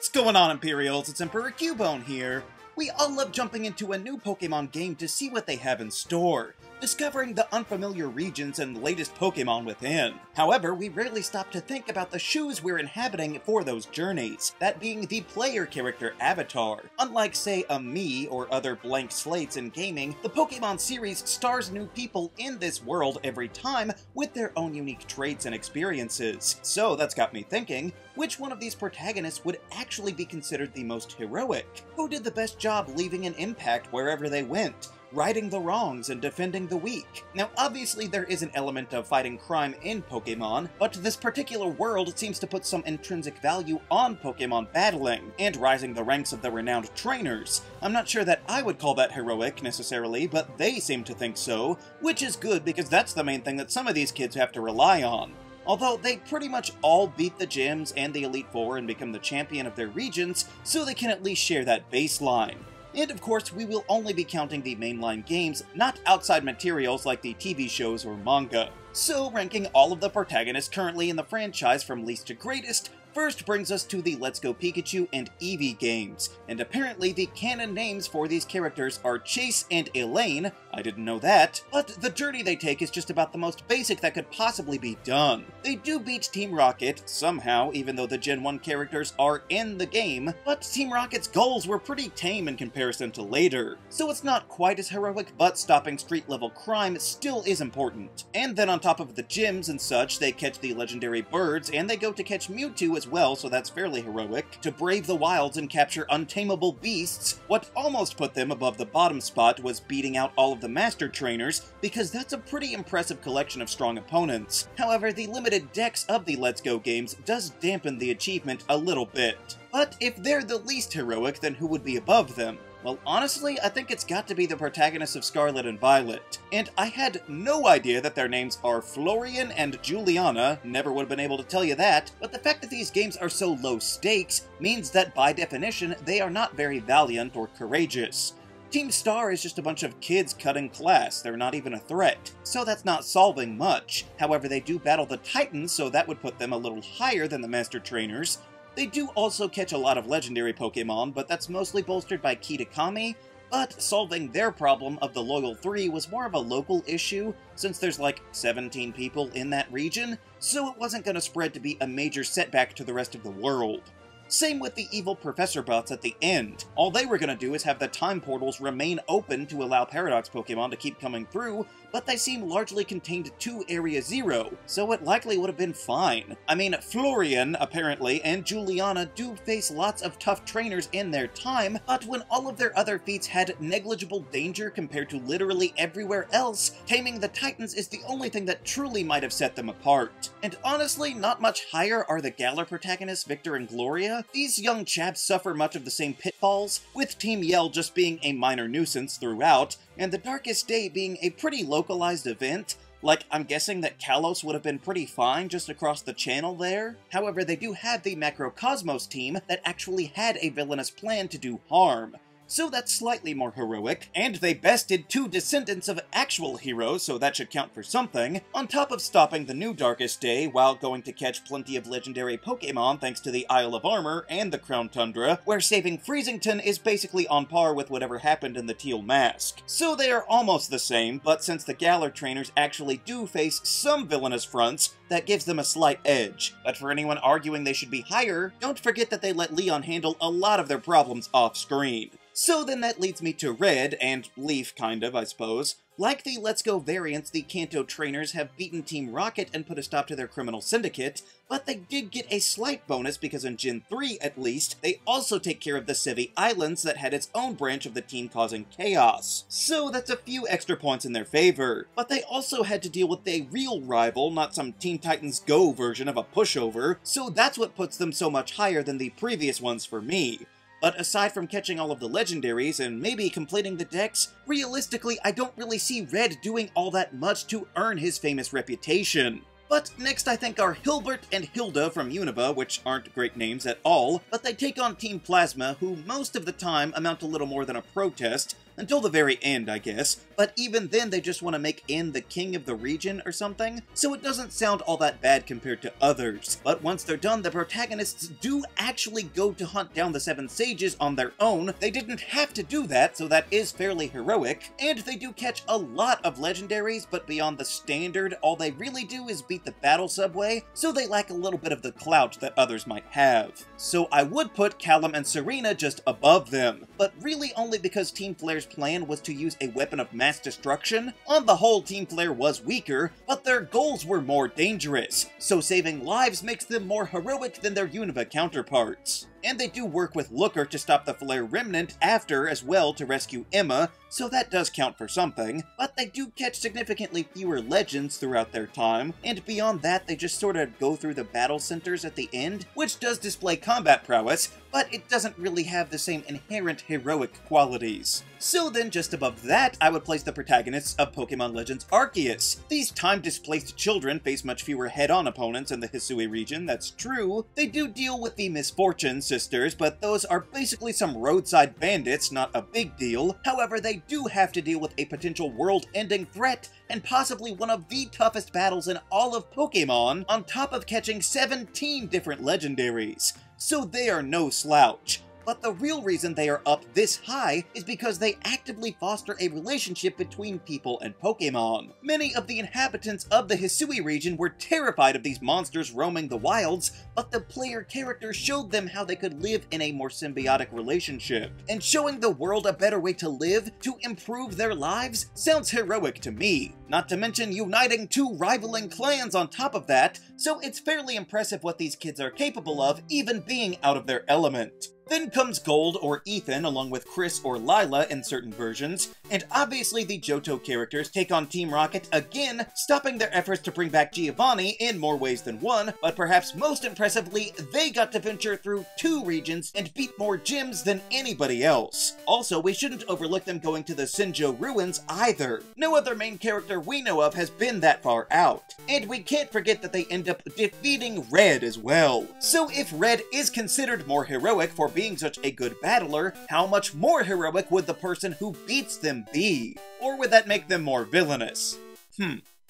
What's going on, Imperials? It's Emperor Cubone here. We all love jumping into a new Pokemon game to see what they have in store, discovering the unfamiliar regions and latest Pokemon within. However, we rarely stop to think about the shoes we're inhabiting for those journeys, that being the player character avatar. Unlike, say, a me or other blank slates in gaming, the Pokemon series stars new people in this world every time with their own unique traits and experiences. So that's got me thinking, which one of these protagonists would actually be considered the most heroic? Who did the best job leaving an impact wherever they went, righting the wrongs and defending the weak? Now, obviously there is an element of fighting crime in Pokemon, but this particular world seems to put some intrinsic value on Pokemon battling, and rising the ranks of the renowned trainers. I'm not sure that I would call that heroic, necessarily, but they seem to think so, which is good because that's the main thing that some of these kids have to rely on. Although they pretty much all beat the gyms and the Elite Four and become the champion of their regions, so they can at least share that baseline. And of course, we will only be counting the mainline games, not outside materials like the TV shows or manga. So, ranking all of the protagonists currently in the franchise from least to greatest, first brings us to the Let's Go Pikachu and Eevee games, and apparently the canon names for these characters are Chase and Elaine. I didn't know that, but the journey they take is just about the most basic that could possibly be done. They do beat Team Rocket, somehow, even though the Gen 1 characters are in the game, but Team Rocket's goals were pretty tame in comparison to later. So it's not quite as heroic, but stopping street-level crime still is important. And then on top of the gyms and such, they catch the legendary birds, and they go to catch Mewtwo as well, so that's fairly heroic. To brave the wilds and capture untamable beasts, what almost put them above the bottom spot was beating out all of the Master Trainers, because that's a pretty impressive collection of strong opponents. However, the limited dex of the Let's Go games does dampen the achievement a little bit. But if they're the least heroic, then who would be above them? Well, honestly, I think it's got to be the protagonists of Scarlet and Violet. And I had no idea that their names are Florian and Juliana, never would have been able to tell you that, but the fact that these games are so low stakes means that by definition, they are not very valiant or courageous. Team Star is just a bunch of kids cutting class, they're not even a threat, so that's not solving much. However, they do battle the Titans, so that would put them a little higher than the Master Trainers. They do also catch a lot of legendary Pokemon, but that's mostly bolstered by Kitakami, but solving their problem of the Loyal 3 was more of a local issue, since there's like 17 people in that region, so it wasn't going to spread to be a major setback to the rest of the world. Same with the evil Professor Bots at the end. All they were going to do is have the time portals remain open to allow Paradox Pokemon to keep coming through, but they seem largely contained to Area 0, so it likely would have been fine. I mean, Florian, apparently, and Juliana do face lots of tough trainers in their time, but when all of their other feats had negligible danger compared to literally everywhere else, taming the Titans is the only thing that truly might have set them apart. And honestly, not much higher are the Galar protagonists, Victor and Gloria. These young chaps suffer much of the same pitfalls, with Team Yell just being a minor nuisance throughout, and the Darkest Day being a pretty localized event. Like, I'm guessing that Kalos would have been pretty fine just across the channel there. However, they do have the Macrocosmos team that actually had a villainous plan to do harm. So that's slightly more heroic, and they bested 2 descendants of actual heroes, so that should count for something, on top of stopping the new Darkest Day while going to catch plenty of legendary Pokemon thanks to the Isle of Armor and the Crown Tundra, where saving Freezington is basically on par with whatever happened in the Teal Mask. So they are almost the same, but since the Galar trainers actually do face some villainous fronts, that gives them a slight edge. But for anyone arguing they should be higher, don't forget that they let Leon handle a lot of their problems off-screen. So then that leads me to Red, and Leaf kind of, I suppose. Like the Let's Go variants, the Kanto trainers have beaten Team Rocket and put a stop to their criminal syndicate, but they did get a slight bonus because in Gen 3, at least, they also take care of the Sevi Islands that had its own branch of the team causing chaos. So that's a few extra points in their favor. But they also had to deal with a real rival, not some Teen Titans Go version of a pushover, so that's what puts them so much higher than the previous ones for me. But aside from catching all of the legendaries and maybe completing the dex, realistically I don't really see Red doing all that much to earn his famous reputation. But next I think are Hilbert and Hilda from Unova, which aren't great names at all, but they take on Team Plasma, who most of the time amount to little more than a protest, until the very end, I guess, but even then they just want to make N the king of the region or something, so it doesn't sound all that bad compared to others. But once they're done, the protagonists do actually go to hunt down the 7 sages on their own. They didn't have to do that, so that is fairly heroic, and they do catch a lot of legendaries, but beyond the standard, all they really do is beat the battle subway, so they lack a little bit of the clout that others might have. So I would put Callum and Serena just above them, but really only because Team Flare's plan was to use a weapon of mass destruction. On the whole, Team Flare was weaker, but their goals were more dangerous, so saving lives makes them more heroic than their Unova counterparts. And they do work with Looker to stop the Flare Remnant after as well to rescue Emma, so that does count for something, but they do catch significantly fewer legends throughout their time, and beyond that they just sort of go through the battle centers at the end, which does display combat prowess, but it doesn't really have the same inherent heroic qualities. So then just above that, I would place the protagonists of Pokemon Legends Arceus. These time-displaced children face much fewer head-on opponents in the Hisui region, that's true. They do deal with the Misfortune Sisters, but those are basically some roadside bandits, not a big deal. However, they do have to deal with a potential world-ending threat, and possibly one of the toughest battles in all of Pokemon, on top of catching 17 different legendaries. So they are no slouch. But the real reason they are up this high is because they actively foster a relationship between people and Pokémon. Many of the inhabitants of the Hisui region were terrified of these monsters roaming the wilds, but the player character showed them how they could live in a more symbiotic relationship. And showing the world a better way to live, to improve their lives, sounds heroic to me. Not to mention uniting 2 rivaling clans on top of that, so it's fairly impressive what these kids are capable of, even being out of their element. Then comes Gold or Ethan along with Chris or Lila in certain versions, and obviously the Johto characters take on Team Rocket again, stopping their efforts to bring back Giovanni in more ways than one, but perhaps most impressively, they got to venture through 2 regions and beat more gyms than anybody else. Also, we shouldn't overlook them going to the Sinjo ruins either. No other main character we know of has been that far out. And we can't forget that they end up defeating Red as well. So if Red is considered more heroic for being such a good battler, how much more heroic would the person who beats them be? Or would that make them more villainous?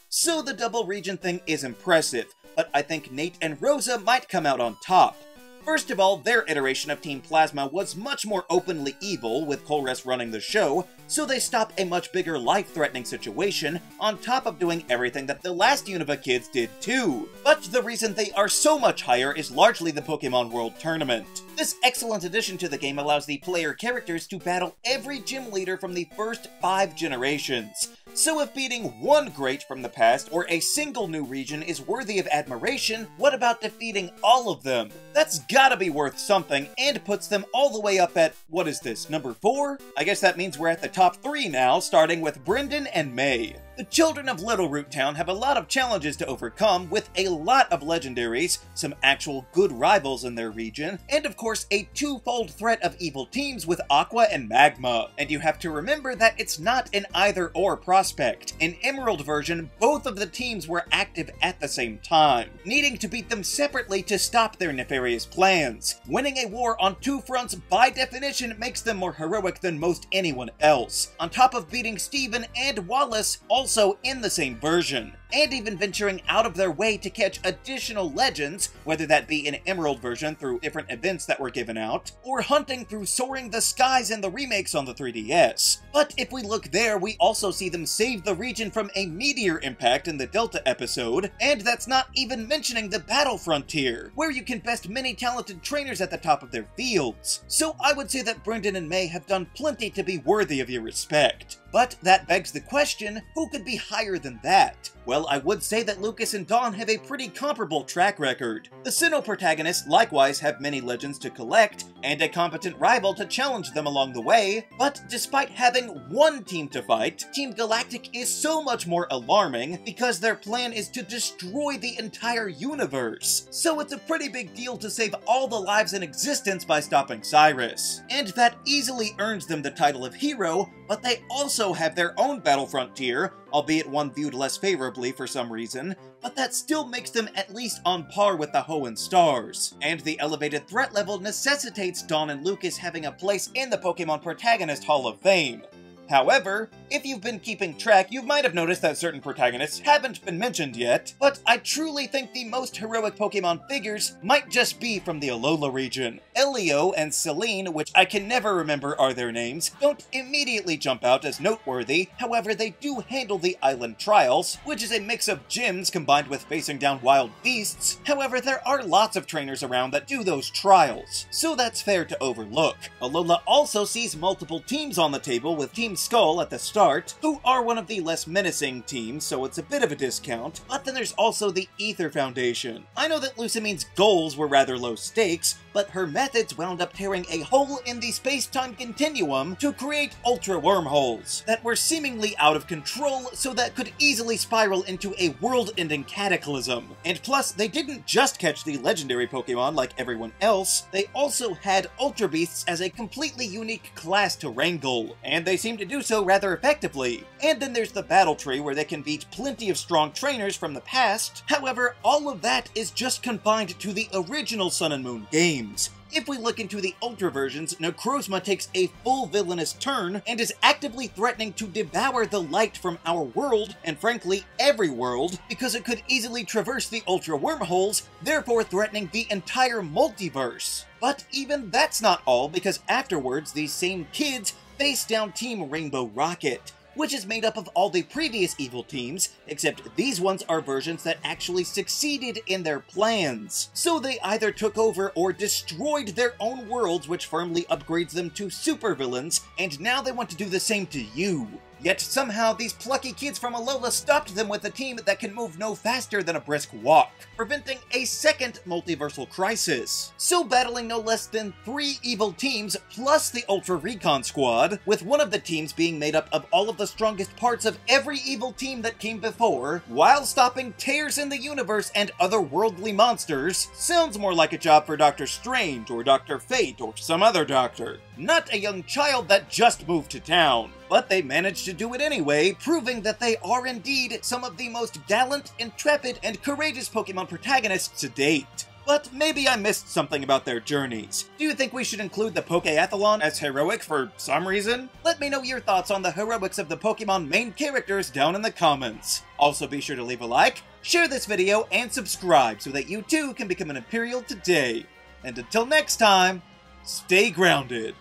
So the double region thing is impressive, but I think Nate and Rosa might come out on top. First of all, their iteration of Team Plasma was much more openly evil, with Colress running the show, so they stopped a much bigger life-threatening situation, on top of doing everything that the last Unova kids did too. But the reason they are so much higher is largely the Pokemon World Tournament. This excellent addition to the game allows the player characters to battle every gym leader from the first 5 generations. So if beating one great from the past or a single new region is worthy of admiration, what about defeating all of them? That's gotta be worth something, and puts them all the way up at, what is this, number 4? I guess that means we're at the top 3 now, starting with Brendan and May. The children of Little Root Town have a lot of challenges to overcome, with a lot of legendaries, some actual good rivals in their region, and of course a 2-fold threat of evil teams with Aqua and Magma. And you have to remember that it's not an either-or prospect. In Emerald version, both of the teams were active at the same time, needing to beat them separately to stop their nefarious plans. Winning a war on 2 fronts by definition makes them more heroic than most anyone else, on top of beating Steven and Wallace also in the same version, and even venturing out of their way to catch additional legends, whether that be in Emerald version through different events that were given out, or hunting through Soaring the Skies in the remakes on the 3DS. But if we look there, we also see them save the region from a meteor impact in the Delta episode, and that's not even mentioning the Battle Frontier, where you can best many talented trainers at the top of their fields. So I would say that Brendan and May have done plenty to be worthy of your respect. But that begs the question, who could be higher than that? Well, I would say that Lucas and Dawn have a pretty comparable track record. The Sinnoh protagonists likewise have many legends to collect, and a competent rival to challenge them along the way, but despite having one team to fight, Team Galactic is so much more alarming because their plan is to destroy the entire universe. So it's a pretty big deal to save all the lives in existence by stopping Cyrus. And that easily earns them the title of hero, but they also have their own battle frontier, albeit one viewed less favorably for some reason, but that still makes them at least on par with the Hoenn Stars. And the elevated threat level necessitates Dawn and Lucas having a place in the Pokemon Protagonist Hall of Fame. However, if you've been keeping track, you might have noticed that certain protagonists haven't been mentioned yet, but I truly think the most heroic Pokemon figures might just be from the Alola region. Elio and Celine, which I can never remember are their names, don't immediately jump out as noteworthy. However, they do handle the Island Trials, which is a mix of gyms combined with facing down wild beasts. However, there are lots of trainers around that do those trials, so that's fair to overlook. Alola also sees multiple teams on the table, with Team Skull at the start, who are one of the less menacing teams, so it's a bit of a discount. But then there's also the Ether Foundation. I know that Lucamine's goals were rather low stakes, but her methods wound up tearing a hole in the space-time continuum to create ultra wormholes that were seemingly out of control, so that could easily spiral into a world-ending cataclysm. And plus, they didn't just catch the legendary Pokemon like everyone else, they also had Ultra Beasts as a completely unique class to wrangle, and they seem to do so rather effectively. And then there's the Battle Tree, where they can beat plenty of strong trainers from the past. However, all of that is just confined to the original Sun and Moon games. If we look into the Ultra versions, Necrozma takes a full villainous turn and is actively threatening to devour the light from our world, and frankly, every world, because it could easily traverse the Ultra wormholes, therefore threatening the entire multiverse. But even that's not all, because afterwards, these same kids face down Team Rainbow Rocket, which is made up of all the previous evil teams, except these ones are versions that actually succeeded in their plans. So they either took over or destroyed their own worlds, which firmly upgrades them to supervillains, and now they want to do the same to you. Yet somehow these plucky kids from Alola stopped them with a team that can move no faster than a brisk walk, preventing a second multiversal crisis. So battling no less than 3 evil teams plus the Ultra Recon Squad, with one of the teams being made up of all of the strongest parts of every evil team that came before, while stopping tears in the universe and otherworldly monsters, sounds more like a job for Dr. Strange or Dr. Fate or some other doctor. Not a young child that just moved to town. But they managed to do it anyway, proving that they are indeed some of the most gallant, intrepid, and courageous Pokemon protagonists to date. But maybe I missed something about their journeys. Do you think we should include the Pokeathlon as heroic for some reason? Let me know your thoughts on the heroics of the Pokemon main characters down in the comments. Also be sure to leave a like, share this video, and subscribe so that you too can become an Imperial today. And until next time, stay grounded.